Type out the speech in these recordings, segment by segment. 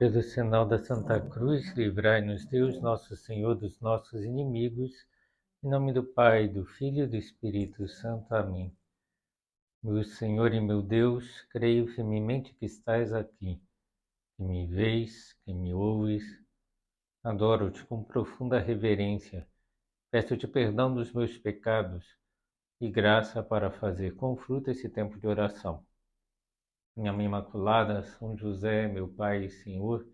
Pelo sinal da Santa Cruz, livrai-nos Deus, nosso Senhor, dos nossos inimigos. Em nome do Pai, do Filho e do Espírito Santo. Amém. Meu Senhor e meu Deus, creio firmemente que estás aqui, que me vês, que me ouves. Adoro-te com profunda reverência. Peço-te perdão dos meus pecados e graça para fazer com fruto esse tempo de oração. Minha Mãe Imaculada, São José, meu Pai e Senhor,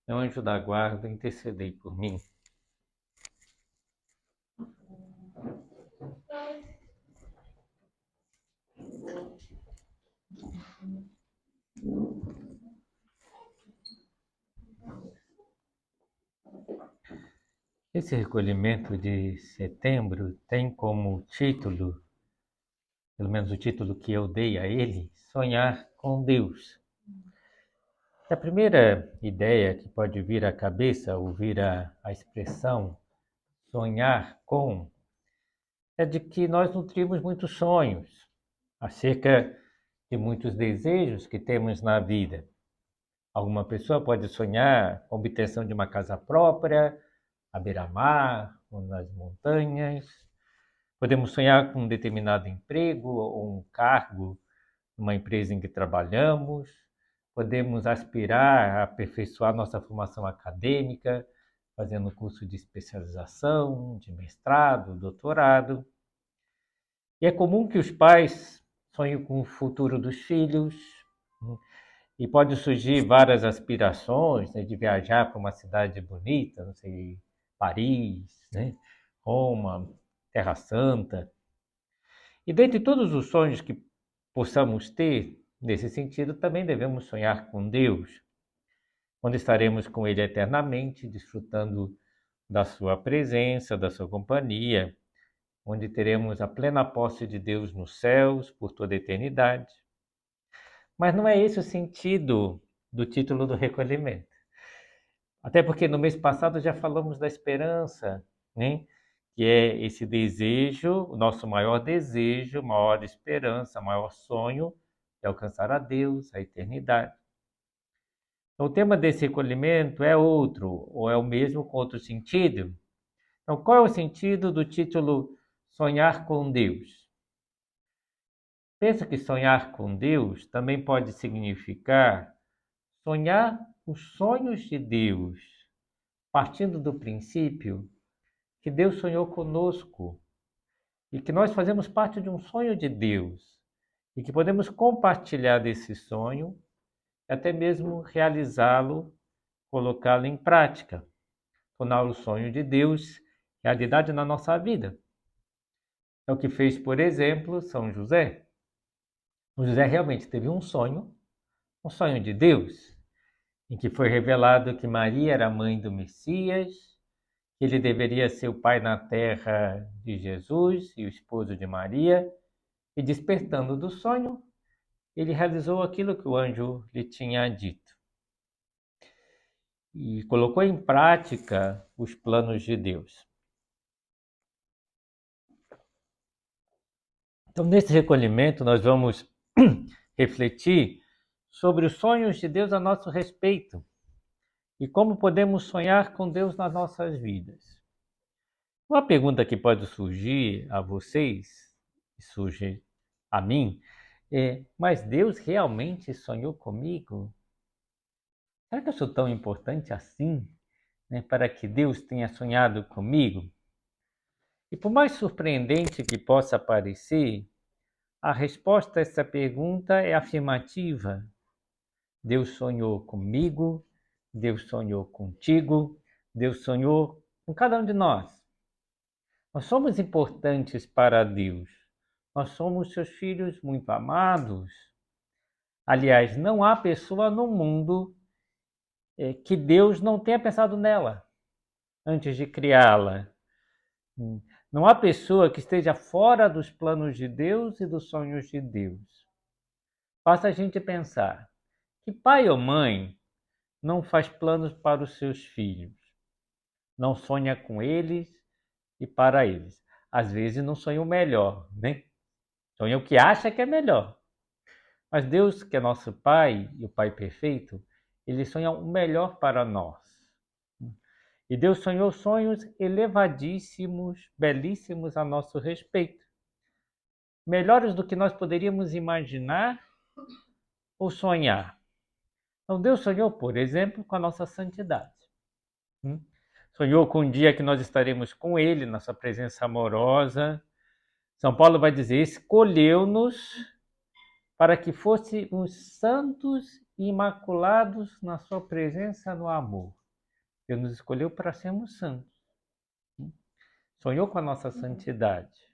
meu anjo da guarda, intercedei por mim. Esse recolhimento de setembro tem como título, pelo menos o título que eu dei a ele, Sonhar com Deus. A primeira ideia que pode vir à cabeça ao ouvir a expressão sonhar com é de que nós nutrimos muitos sonhos acerca de muitos desejos que temos na vida. Alguma pessoa pode sonhar com a obtenção de uma casa própria, à beira-mar ou nas montanhas. Podemos sonhar com um determinado emprego ou um cargo numa empresa em que trabalhamos. Podemos aspirar a aperfeiçoar nossa formação acadêmica, fazendo curso de especialização, de mestrado, doutorado. E é comum que os pais sonhem com o futuro dos filhos, e pode surgir várias aspirações, né, de viajar para uma cidade bonita, não sei, Paris, né, Roma, Terra Santa. E dentre todos os sonhos que possamos ter, nesse sentido, também devemos sonhar com Deus, onde estaremos com Ele eternamente, desfrutando da sua presença, da sua companhia, onde teremos a plena posse de Deus nos céus por toda a eternidade. Mas não é esse o sentido do título do recolhimento. Até porque no mês passado já falamos da esperança, né? Que é esse desejo, o nosso maior desejo, maior esperança, maior sonho de alcançar a Deus, a eternidade. Então, o tema desse recolhimento é outro, ou é o mesmo com outro sentido? Então, qual é o sentido do título Sonhar com Deus? Pensa que sonhar com Deus também pode significar sonhar os sonhos de Deus, partindo do princípio que Deus sonhou conosco e que nós fazemos parte de um sonho de Deus e que podemos compartilhar desse sonho e até mesmo realizá-lo, colocá-lo em prática, tornar o sonho de Deus realidade na nossa vida. É o que fez, por exemplo, São José. O José realmente teve um sonho de Deus, em que foi revelado que Maria era a mãe do Messias, que ele deveria ser o pai na terra de Jesus e o esposo de Maria, e despertando do sonho, ele realizou aquilo que o anjo lhe tinha dito e colocou em prática os planos de Deus. Então, nesse recolhimento, nós vamos refletir sobre os sonhos de Deus a nosso respeito e como podemos sonhar com Deus nas nossas vidas. Uma pergunta que pode surgir a vocês, e surge a mim, mas Deus realmente sonhou comigo? Será que eu sou tão importante assim, né, para que Deus tenha sonhado comigo? E por mais surpreendente que possa parecer, a resposta a essa pergunta é afirmativa. Deus sonhou comigo, Deus sonhou contigo, Deus sonhou com cada um de nós. Nós somos importantes para Deus. Nós somos seus filhos muito amados. Aliás, não há pessoa no mundo que Deus não tenha pensado nela antes de criá-la. Não há pessoa que esteja fora dos planos de Deus e dos sonhos de Deus. Basta a gente pensar que pai ou mãe não faz planos para os seus filhos, não sonha com eles e para eles. Às vezes não sonha o melhor, né? Sonha o que acha que é melhor. Mas Deus, que é nosso Pai e o Pai perfeito, Ele sonha o melhor para nós. E Deus sonhou sonhos elevadíssimos, belíssimos a nosso respeito. Melhores do que nós poderíamos imaginar ou sonhar. Então Deus sonhou, por exemplo, com a nossa santidade. Sonhou com um dia que nós estaremos com Ele, na sua presença amorosa. São Paulo vai dizer, escolheu-nos para que fôssemos santos e imaculados na sua presença no amor. Deus nos escolheu para sermos santos. Sonhou com a nossa santidade.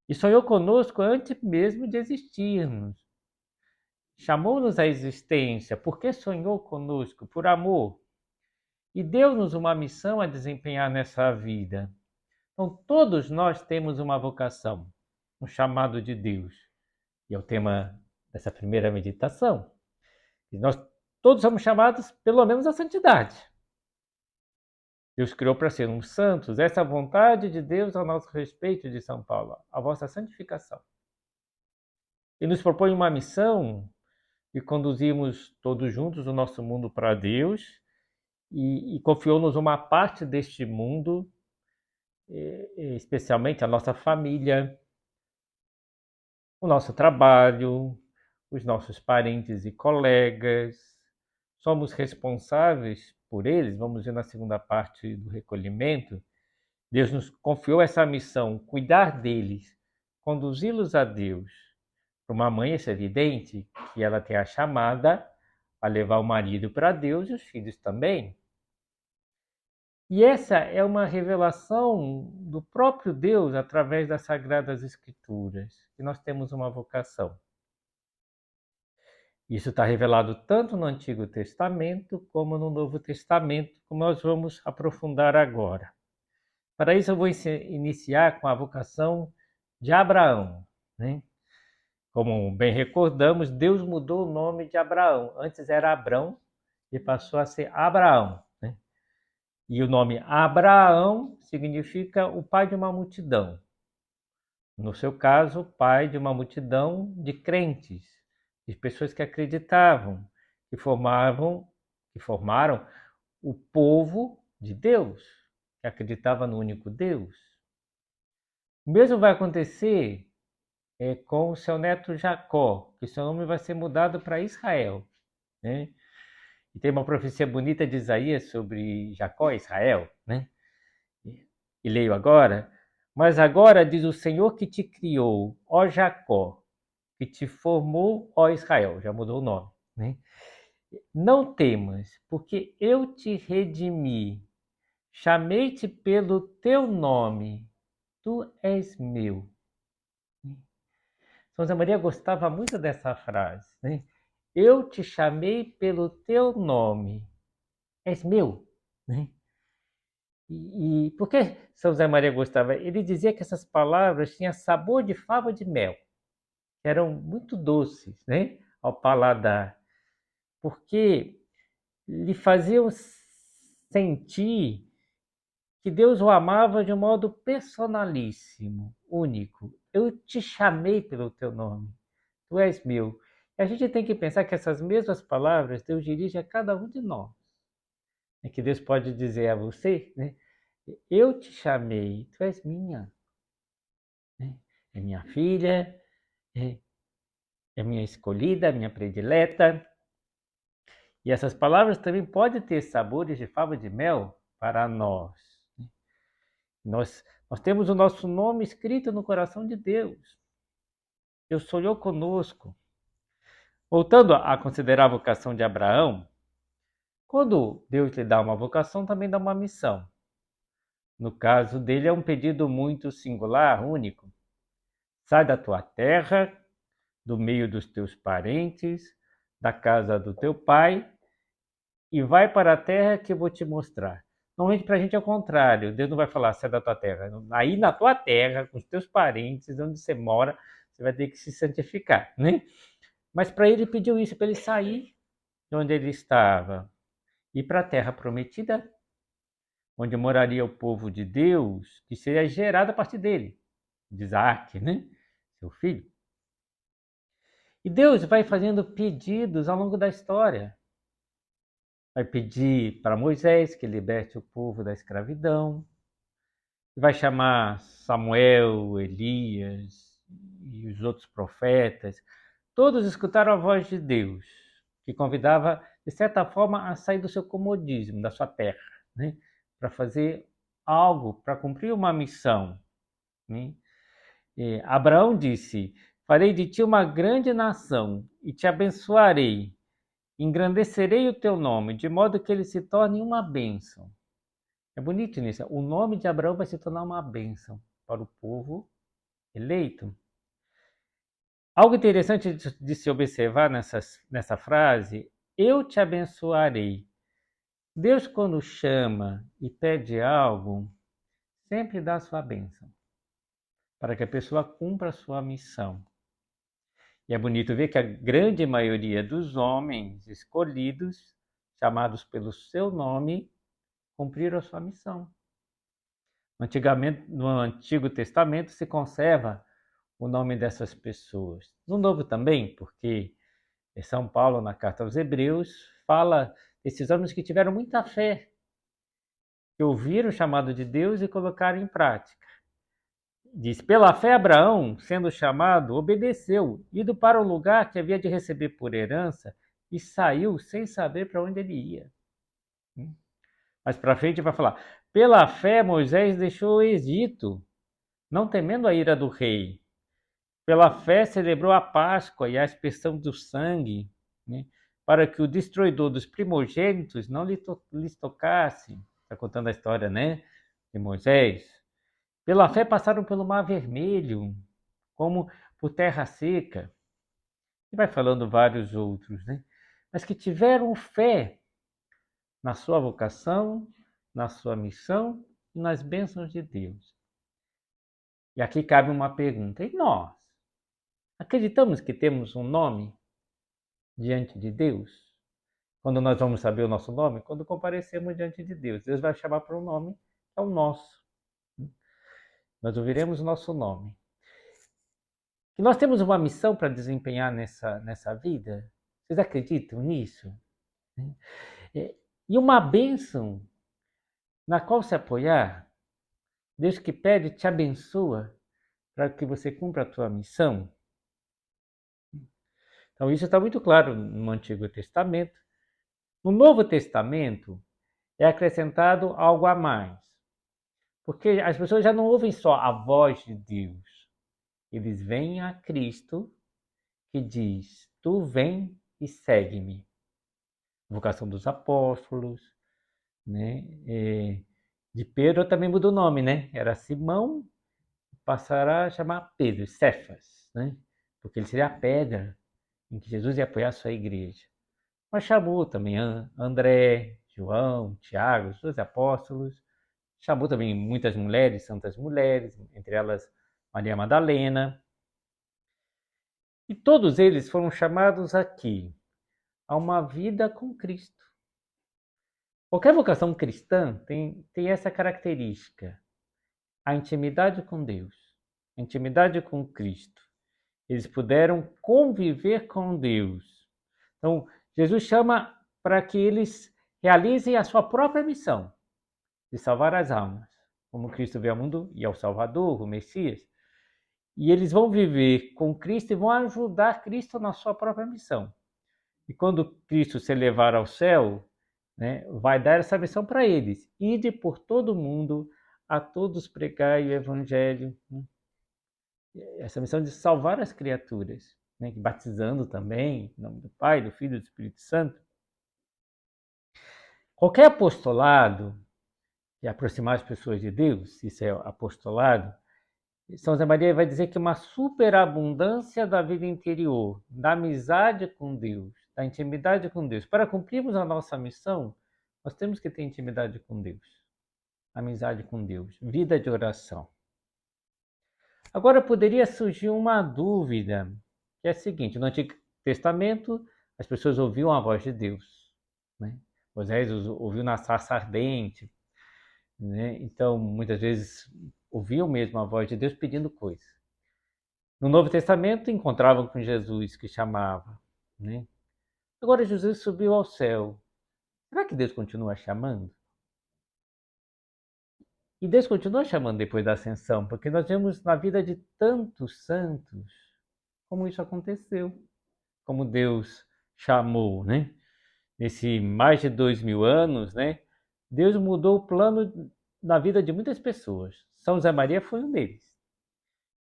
E sonhou conosco antes mesmo de existirmos. Chamou-nos à existência porque sonhou conosco, por amor. E deu-nos uma missão a desempenhar nessa vida. Então, todos nós temos uma vocação, um chamado de Deus. E é o tema dessa primeira meditação. E nós todos somos chamados, pelo menos, à santidade. Deus criou para sermos santos. Essa é a vontade de Deus a nosso respeito, de São Paulo, a vossa santificação. E nos propõe uma missão de conduzirmos todos juntos o nosso mundo para Deus e confiou-nos uma parte deste mundo, especialmente a nossa família, o nosso trabalho, os nossos parentes e colegas. Somos responsáveis por eles, vamos ver na segunda parte do recolhimento. Deus nos confiou essa missão, cuidar deles, conduzi-los a Deus. Para uma mãe, isso é evidente que ela tem a chamada a levar o marido para Deus e os filhos também. E essa é uma revelação do próprio Deus através das Sagradas Escrituras, que nós temos uma vocação. Isso está revelado tanto no Antigo Testamento como no Novo Testamento, como nós vamos aprofundar agora. Para isso eu vou iniciar com a vocação de Abraão, né? Como bem recordamos, Deus mudou o nome de Abraão. Antes era Abrão e passou a ser Abraão. E o nome Abraão significa o pai de uma multidão. No seu caso, pai de uma multidão de crentes, de pessoas que acreditavam, que formaram o povo de Deus, que acreditava no único Deus. O mesmo vai acontecer com o seu neto Jacó, que seu nome vai ser mudado para Israel, né? E tem uma profecia bonita de Isaías sobre Jacó e Israel, né? E leio agora. Mas agora diz o Senhor que te criou, ó Jacó, que te formou, ó Israel. Já mudou o nome, né? Não temas, porque eu te redimi. Chamei-te pelo teu nome. Tu és meu. São José Maria gostava muito dessa frase, né? Eu te chamei pelo teu nome, és meu, né? E por que São José Maria gostava? Ele dizia que essas palavras tinham sabor de fava de mel, que eram muito doces, né, ao paladar, porque lhe faziam sentir que Deus o amava de um modo personalíssimo, único. Eu te chamei pelo teu nome, tu és meu. E a gente tem que pensar que essas mesmas palavras Deus dirige a cada um de nós. É que Deus pode dizer a você, né? Eu te chamei, tu és minha. É minha filha, é minha escolhida, minha predileta. E essas palavras também podem ter sabores de fava de mel para nós. Nós temos o nosso nome escrito no coração de Deus. Deus sonhou conosco. Voltando a considerar a vocação de Abraão, quando Deus lhe dá uma vocação, também dá uma missão. No caso dele, é um pedido muito singular, único. Sai da tua terra, do meio dos teus parentes, da casa do teu pai, e vai para a terra que eu vou te mostrar. Normalmente para a gente é o contrário. Deus não vai falar, sai da tua terra. Aí na tua terra, com os teus parentes, onde você mora, você vai ter que se santificar, né? Mas para ele pediu isso, para ele sair de onde ele estava, ir para a terra prometida, onde moraria o povo de Deus, que seria gerado a partir dele, de Isaac, né? Seu filho. E Deus vai fazendo pedidos ao longo da história. vai pedir para Moisés que liberte o povo da escravidão, vai chamar Samuel, Elias e os outros profetas. Todos escutaram a voz de Deus, que convidava, de certa forma, a sair do seu comodismo, da sua terra, né? Para fazer algo, para cumprir uma missão. Né? Abraão disse: farei de ti uma grande nação e te abençoarei, engrandecerei o teu nome, de modo que ele se torne uma bênção. É bonito nisso. O nome de Abraão vai se tornar uma bênção para o povo eleito. Algo interessante de se observar nessa frase: eu te abençoarei. Deus, quando chama e pede algo, sempre dá a sua bênção, para que a pessoa cumpra a sua missão. E é bonito ver que a grande maioria dos homens escolhidos, chamados pelo seu nome, cumpriram a sua missão. Antigamente, no Antigo Testamento se conserva o nome dessas pessoas. No Novo também, porque São Paulo, na carta aos Hebreus, fala desses homens que tiveram muita fé, que ouviram o chamado de Deus e colocaram em prática. Diz: pela fé, Abraão, sendo chamado, obedeceu, indo para o lugar que havia de receber por herança, e saiu sem saber para onde ele ia. Mas para frente vai falar: pela fé, Moisés deixou o Egito, não temendo a ira do rei. Pela fé, celebrou a Páscoa e a aspersão do sangue, né, para que o destruidor dos primogênitos não lhes tocasse. Está contando a história, né, de Moisés. Pela fé passaram pelo Mar Vermelho, como por terra seca. E vai falando vários outros, né? Mas que tiveram fé na sua vocação, na sua missão e nas bênçãos de Deus. E aqui cabe uma pergunta: e nós? Acreditamos que temos um nome diante de Deus? Quando nós vamos saber o nosso nome? Quando comparecemos diante de Deus. Deus vai chamar para um nome que é o nosso. Nós ouviremos o nosso nome. E nós temos uma missão para desempenhar nessa vida? Vocês acreditam nisso? E uma bênção na qual se apoiar? Deus que pede, te abençoa para que você cumpra a tua missão? Então isso está muito claro no Antigo Testamento. No Novo Testamento é acrescentado algo a mais. Porque as pessoas já não ouvem só a voz de Deus. Eles veem a Cristo que diz: tu vem e segue-me. Vocação dos apóstolos, né? De Pedro também mudou o nome, né? Era Simão, passará a chamar Pedro, Cefas, né? Porque ele seria a pedra em que Jesus ia apoiar a sua igreja. Mas chamou também André, João, Tiago, os 12 apóstolos. Chamou também muitas mulheres, santas mulheres, entre elas Maria Madalena. E todos eles foram chamados aqui a uma vida com Cristo. Qualquer vocação cristã tem essa característica: a intimidade com Deus, a intimidade com Cristo. Eles puderam conviver com Deus. Então, Jesus chama para que eles realizem a sua própria missão de salvar as almas, como Cristo veio ao mundo e é o Salvador, o Messias. E eles vão viver com Cristo e vão ajudar Cristo na sua própria missão. E quando Cristo se elevar ao céu, né, vai dar essa missão para eles: ide por todo mundo, a todos pregai o Evangelho. Né? Essa missão de salvar as criaturas, né, batizando também, em nome do Pai, do Filho e do Espírito Santo. Qualquer apostolado de aproximar as pessoas de Deus, isso é apostolado, São José Maria vai dizer que uma superabundância da vida interior, da amizade com Deus, da intimidade com Deus. Para cumprirmos a nossa missão, nós temos que ter intimidade com Deus, amizade com Deus, vida de oração. Agora poderia surgir uma dúvida, que é a seguinte: no Antigo Testamento as pessoas ouviam a voz de Deus, né? Moisés ouviu na sarça ardente, né? Então muitas vezes ouviam mesmo a voz de Deus pedindo coisas. No Novo Testamento encontravam com Jesus que chamava, né? Agora Jesus subiu ao céu. Será que Deus continua chamando? E Deus continua chamando depois da ascensão, porque nós vemos na vida de tantos santos como isso aconteceu, como Deus chamou, né? Nesse mais de 2000 anos, né? Deus mudou o plano na vida de muitas pessoas. São José Maria foi um deles.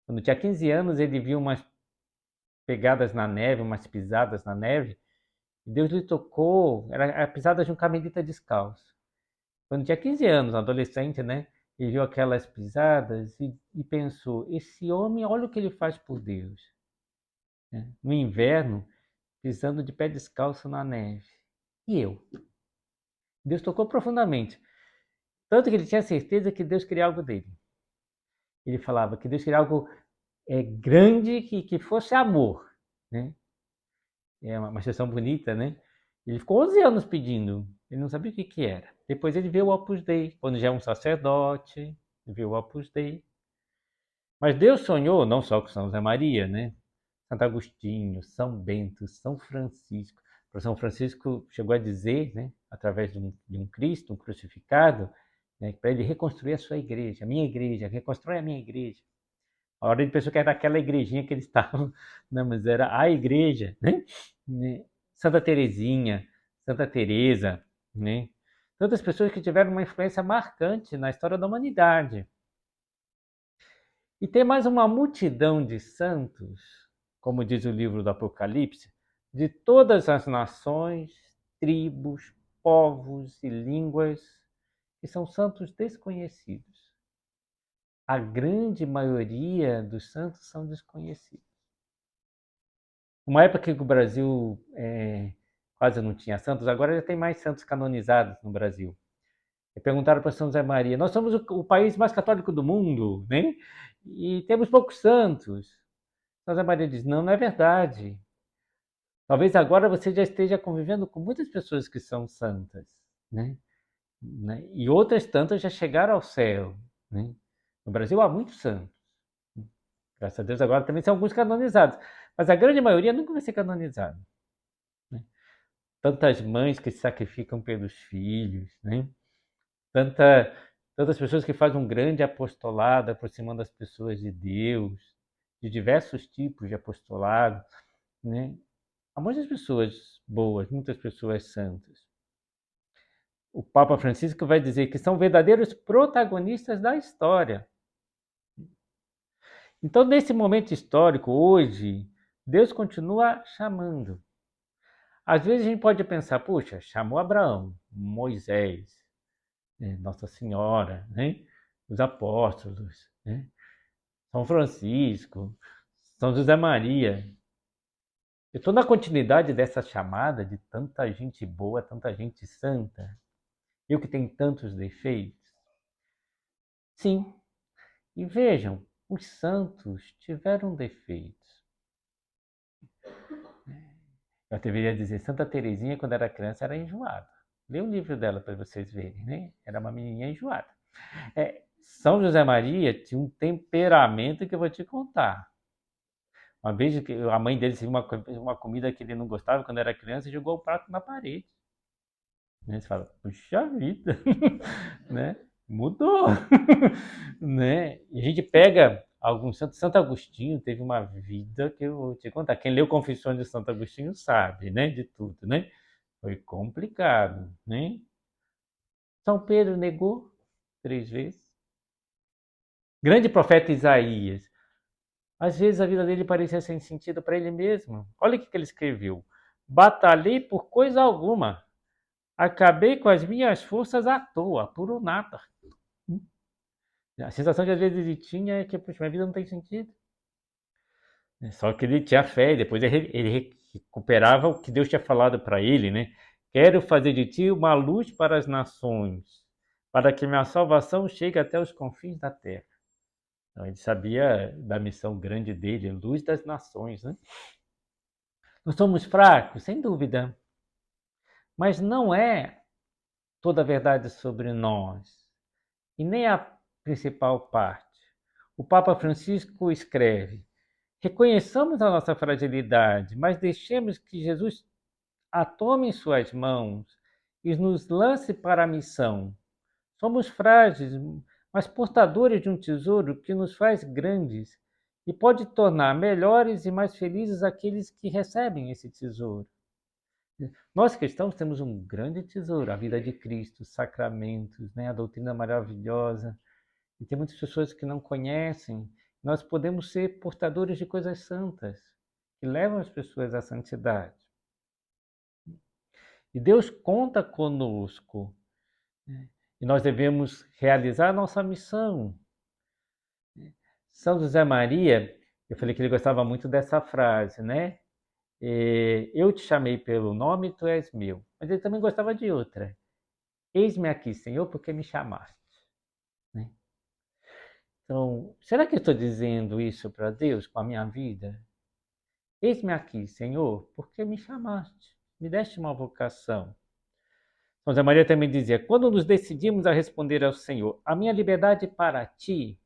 Quando tinha 15 anos, ele viu umas pegadas na neve, umas pisadas na neve, e Deus lhe tocou, era a pisada de um carmelita descalço. Quando tinha 15 anos, adolescente, né? Ele viu aquelas pisadas e pensou: esse homem, olha o que ele faz por Deus. Né? No inverno, pisando de pé descalço na neve. E eu? Deus tocou profundamente. Tanto que ele tinha certeza que Deus queria algo dele. Ele falava que Deus queria algo grande, que fosse amor. Né? É uma expressão bonita, né? Ele ficou 11 anos pedindo. Ele não sabia o que era. Depois ele viu o Opus Dei. Quando já é um sacerdote, ele viu o Opus Dei. Mas Deus sonhou não só com São José Maria, né? Santo Agostinho, São Bento, São Francisco. O São Francisco chegou a dizer, né, através de um Cristo, um crucificado, né, para ele reconstruir a sua igreja, a minha igreja, reconstrói a minha igreja. A hora ele pensou que era aquela igrejinha que eles estavam, não, mas era a igreja, né? Santa Teresinha, Santa Teresa, né? Tantas pessoas que tiveram uma influência marcante na história da humanidade. E tem mais uma multidão de santos, como diz o livro do Apocalipse, de todas as nações, tribos, povos e línguas, que são santos desconhecidos. A grande maioria dos santos são desconhecidos. Uma época que o Brasil quase não tinha santos, agora já tem mais santos canonizados no Brasil. E perguntaram para São José Maria: nós somos o país mais católico do mundo, né? E temos poucos santos. São José Maria diz: não, não é verdade. Talvez agora você já esteja convivendo com muitas pessoas que são santas, né? E outras tantas já chegaram ao céu, né? No Brasil há muitos santos. Graças a Deus agora também são alguns canonizados. Mas a grande maioria nunca vai ser canonizada. Né? Tantas mães que se sacrificam pelos filhos, né? Tantas pessoas que fazem um grande apostolado, aproximando as pessoas de Deus, de diversos tipos de apostolado, né? Há muitas pessoas boas, muitas pessoas santas. O Papa Francisco vai dizer que são verdadeiros protagonistas da história. Então, nesse momento histórico, hoje, Deus continua chamando. Às vezes a gente pode pensar: puxa, chamou Abraão, Moisés, Nossa Senhora, né? Os apóstolos, né? São Francisco, São José Maria. Eu estou na continuidade dessa chamada de tanta gente boa, tanta gente santa. Eu que tenho tantos defeitos. Sim, e vejam, os santos tiveram defeitos. Eu deveria dizer, Santa Teresinha, quando era criança, era enjoada. Lê o livro dela para vocês verem, né? Era uma menininha enjoada. São José Maria tinha um temperamento que eu vou te contar. Uma vez a mãe dele viu uma comida que ele não gostava quando era criança e jogou o prato na parede. Você fala: puxa vida, né? Mudou, né? E a gente pega alguns santos. Santo Agostinho teve uma vida que eu vou te contar. Quem leu Confissões de Santo Agostinho sabe, né? De tudo, né? Foi complicado, né? São Pedro negou 3 vezes. Grande profeta Isaías. Às vezes a vida dele parecia sem sentido para ele mesmo. Olha o que ele escreveu: batalhei por coisa alguma. Acabei com as minhas forças à toa, por nada. A sensação que às vezes ele tinha é que, puxa, minha vida não tem sentido. Só que ele tinha fé, e depois ele recuperava o que Deus tinha falado para ele, né? Quero fazer de ti uma luz para as nações, para que minha salvação chegue até os confins da terra. Então, ele sabia da missão grande dele, luz das nações, né? Nós somos fracos, sem dúvida, mas não é toda a verdade sobre nós, e nem a principal parte. O Papa Francisco escreve: reconheçamos a nossa fragilidade, mas deixemos que Jesus a tome em suas mãos e nos lance para a missão. Somos frágeis, mas portadores de um tesouro que nos faz grandes e pode tornar melhores e mais felizes aqueles que recebem esse tesouro. Nós cristãos temos um grande tesouro, a vida de Cristo, os sacramentos, né? A doutrina maravilhosa. E tem muitas pessoas que não conhecem. Nós podemos ser portadores de coisas santas, que levam as pessoas à santidade. E Deus conta conosco. E nós devemos realizar a nossa missão. São José Maria, eu falei que ele gostava muito dessa frase, né? Eu te chamei pelo nome, tu és meu. Mas ele também gostava de outra. Eis-me aqui, Senhor, porque me chamaste. Né? Então, será que eu estou dizendo isso para Deus com a minha vida? Eis-me aqui, Senhor, porque me chamaste, me deste uma vocação. São José Maria também dizia, quando nos decidimos a responder ao Senhor, a minha liberdade para ti,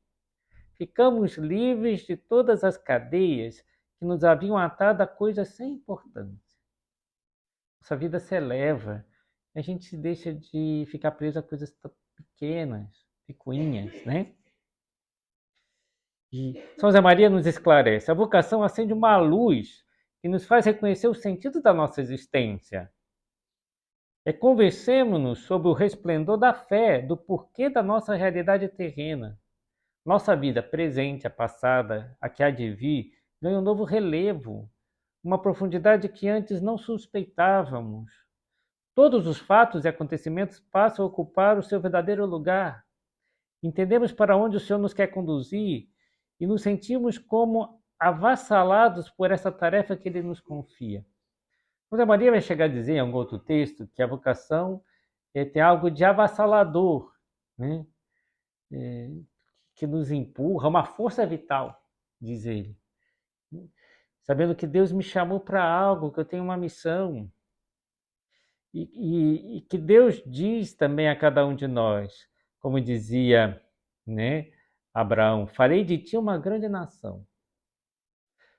ficamos livres de todas as cadeias que nos haviam atado a coisas sem importância. Nossa vida se eleva, a gente deixa de ficar preso a coisas pequenas, picuinhas, né? E São José Maria nos esclarece, a vocação acende uma luz que nos faz reconhecer o sentido da nossa existência. Conversemos-nos sobre o resplendor da fé, do porquê da nossa realidade terrena. Nossa vida presente, a passada, a que há de vir, ganha um novo relevo, uma profundidade que antes não suspeitávamos. Todos os fatos e acontecimentos passam a ocupar o seu verdadeiro lugar. Entendemos para onde o Senhor nos quer conduzir e nos sentimos como avassalados por essa tarefa que Ele nos confia. José Maria vai chegar a dizer em algum outro texto que a vocação tem algo de avassalador, né? Que nos empurra, uma força vital, diz ele. Sabendo que Deus me chamou para algo, que eu tenho uma missão. E que Deus diz também a cada um de nós, como dizia, né, Abraão, farei de ti uma grande nação.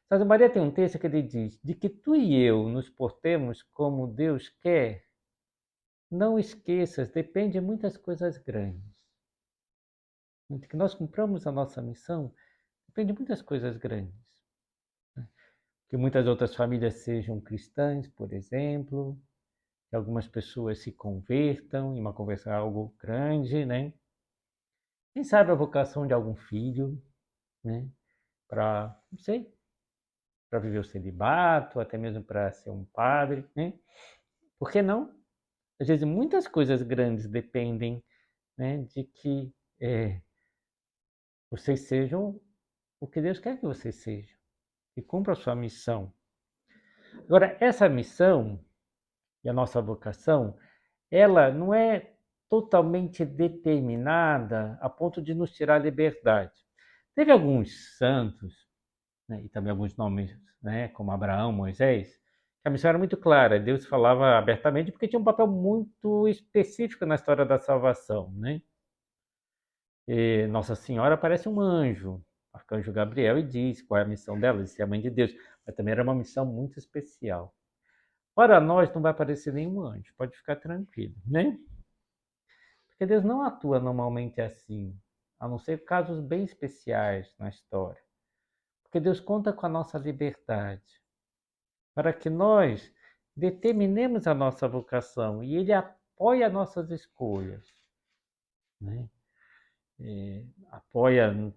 Santa Maria tem um texto que ele diz, de que tu e eu nos portemos como Deus quer, não esqueças, depende de muitas coisas grandes. De que nós cumpramos a nossa missão, depende de muitas coisas grandes. Que muitas outras famílias sejam cristãs, por exemplo, que algumas pessoas se convertam, e uma conversão é algo grande, né? Quem sabe a vocação de algum filho, né? Para, não sei, para viver o celibato, até mesmo para ser um padre, né? Por que não? Às vezes muitas coisas grandes dependem, né, de que vocês sejam o que Deus quer que vocês sejam, e cumpram a sua missão. Agora, essa missão e a nossa vocação, ela não é totalmente determinada a ponto de nos tirar a liberdade. Teve alguns santos, né, e também alguns nomes, né, como Abraão, Moisés, que a missão era muito clara, Deus falava abertamente porque tinha um papel muito específico na história da salvação, né? E Nossa Senhora parece um anjo, arcanjo Gabriel, e diz qual é a missão dela, de ser a mãe de Deus, mas também era uma missão muito especial. Para nós não vai aparecer nenhum anjo, pode ficar tranquilo, né? Porque Deus não atua normalmente assim, a não ser casos bem especiais na história. Porque Deus conta com a nossa liberdade, para que nós determinemos a nossa vocação e Ele apoia nossas escolhas, né? Apoia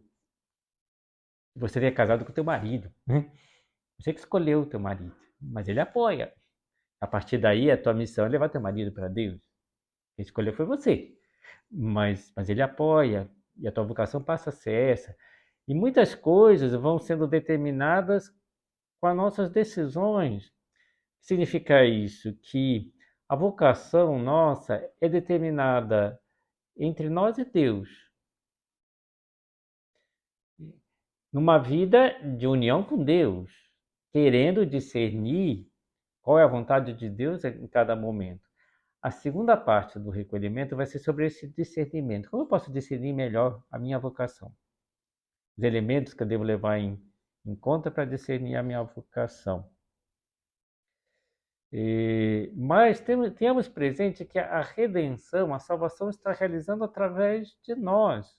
você ter casado com o teu marido, né? Você que escolheu o teu marido, mas Ele apoia. A partir daí, a tua missão é levar teu marido para Deus. Quem escolheu foi você, mas Ele apoia e a tua vocação passa a ser essa. E muitas coisas vão sendo determinadas com as nossas decisões. Significa isso que a vocação nossa é determinada entre nós e Deus, numa vida de união com Deus, querendo discernir qual é a vontade de Deus em cada momento. A segunda parte do recolhimento vai ser sobre esse discernimento. Como eu posso discernir melhor a minha vocação? Os elementos que eu devo levar em conta para discernir a minha vocação. Mas tenhamos presente que a redenção, a salvação está realizando através de nós,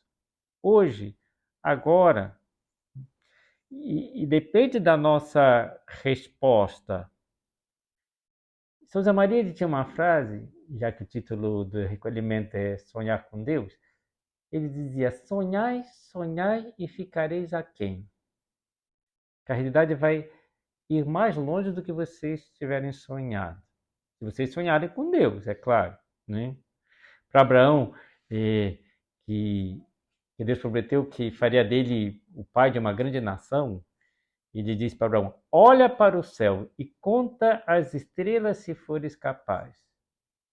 hoje, agora. E depende da nossa resposta. São José Maria ele tinha uma frase, já que o título do recolhimento é Sonhar com Deus, ele dizia: sonhai, sonhai e ficareis aquém. Que a realidade vai ir mais longe do que vocês tiverem sonhado. Se vocês sonharem com Deus, é claro. Né? Para Abraão, que Deus prometeu que faria dele o pai de uma grande nação, ele diz para Abraão: olha para o céu e conta as estrelas se fores capaz.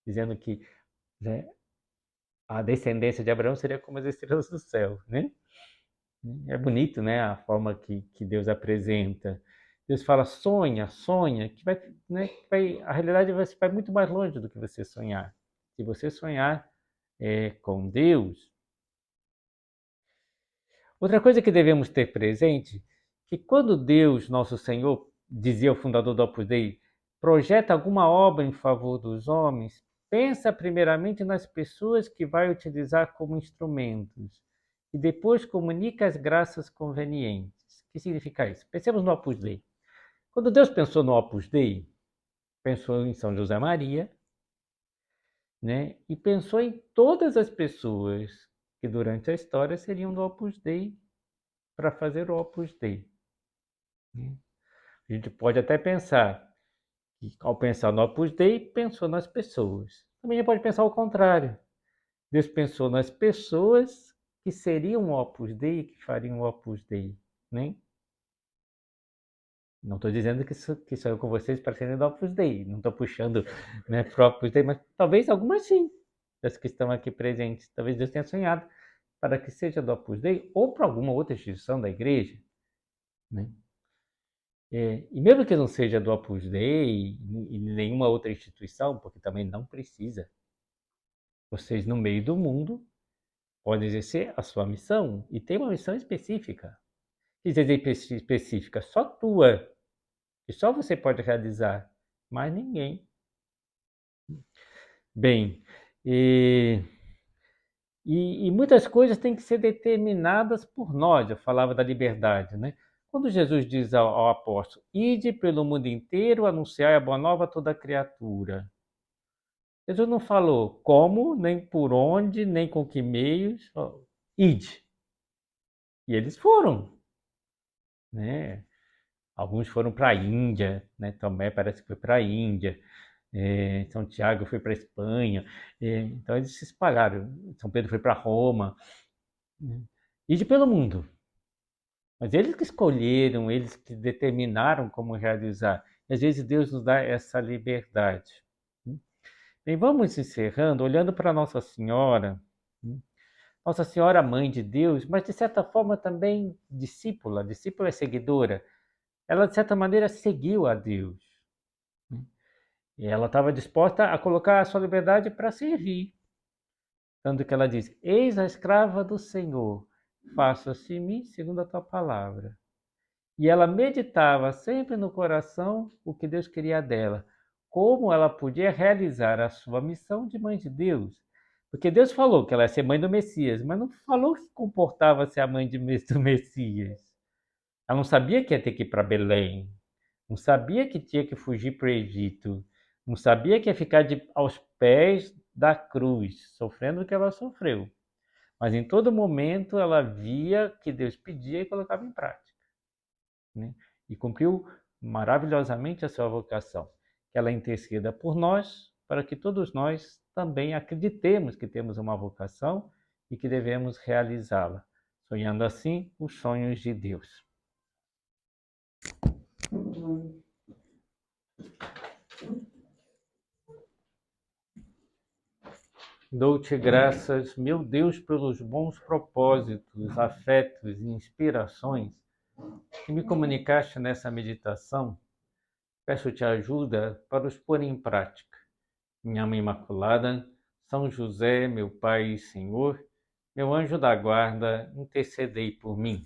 Dizendo que, né, a descendência de Abraão seria como as estrelas do céu. Né? É bonito, né, a forma que Deus apresenta. Deus fala: sonha, sonha, que vai, né, a realidade vai muito mais longe do que você sonhar. Se você sonhar com Deus. Outra coisa que devemos ter presente, que quando Deus, nosso Senhor, dizia o fundador do Opus Dei, projeta alguma obra em favor dos homens, pensa primeiramente nas pessoas que vai utilizar como instrumentos e depois comunica as graças convenientes. O que significa isso? Pensemos no Opus Dei. Quando Deus pensou no Opus Dei, pensou em São José Maria, né? E pensou em todas as pessoas que durante a história seriam do Opus Dei para fazer o Opus Dei. A gente pode até pensar que, ao pensar no Opus Dei, pensou nas pessoas. Também a gente pode pensar o contrário. Deus pensou nas pessoas que seriam o Opus Dei, que fariam o Opus Dei. Né? Não estou dizendo que sou eu com vocês para serem do Opus Dei. Não estou puxando, né, para o Opus Dei, mas talvez algumas sim, das que estão aqui presentes. Talvez Deus tenha sonhado para que seja do Opus Dei ou para alguma outra instituição da igreja. Né? E mesmo que não seja do Opus Dei e nenhuma outra instituição, porque também não precisa, vocês no meio do mundo podem exercer a sua missão e tem uma missão específica. Que dizer específica? Só tua, que só você pode realizar, mais ninguém. Bem, e muitas coisas têm que ser determinadas por nós. Eu falava da liberdade, né? Quando Jesus diz ao apóstolo: ide pelo mundo inteiro, anunciai a boa nova a toda criatura. Jesus não falou como, nem por onde, nem com que meios. Ide. E eles foram. Né? Alguns foram para a Índia, né? Tomé parece que foi para a Índia. São Tiago foi para a Espanha. Então eles se espalharam. São Pedro foi para Roma. Né? Ide pelo mundo. Mas eles que escolheram, eles que determinaram como realizar. E às vezes Deus nos dá essa liberdade. Bem, vamos encerrando, olhando para Nossa Senhora. Nossa Senhora, Mãe de Deus, mas de certa forma também discípula. Discípula é seguidora. Ela, de certa maneira, seguiu a Deus. E ela estava disposta a colocar a sua liberdade para servir. Tanto que ela diz: eis a escrava do Senhor, faça-se em mim segundo a tua palavra. E ela meditava sempre no coração o que Deus queria dela, como ela podia realizar a sua missão de mãe de Deus. Porque Deus falou que ela ia ser mãe do Messias, mas não falou que comportava ser a mãe do Messias. Ela não sabia que ia ter que ir para Belém, não sabia que tinha que fugir para o Egito, não sabia que ia ficar aos pés da cruz, sofrendo o que ela sofreu. Mas em todo momento ela via que Deus pedia e colocava em prática. Né? E cumpriu maravilhosamente a sua vocação. Que ela interceda por nós, para que todos nós também acreditemos que temos uma vocação e que devemos realizá-la, sonhando assim os sonhos de Deus. Dou-te graças, meu Deus, pelos bons propósitos, afetos e inspirações que me comunicaste nessa meditação. Peço-te ajuda para os pôr em prática. Minha Mãe Imaculada, São José, meu Pai e Senhor, meu anjo da guarda, intercedei por mim.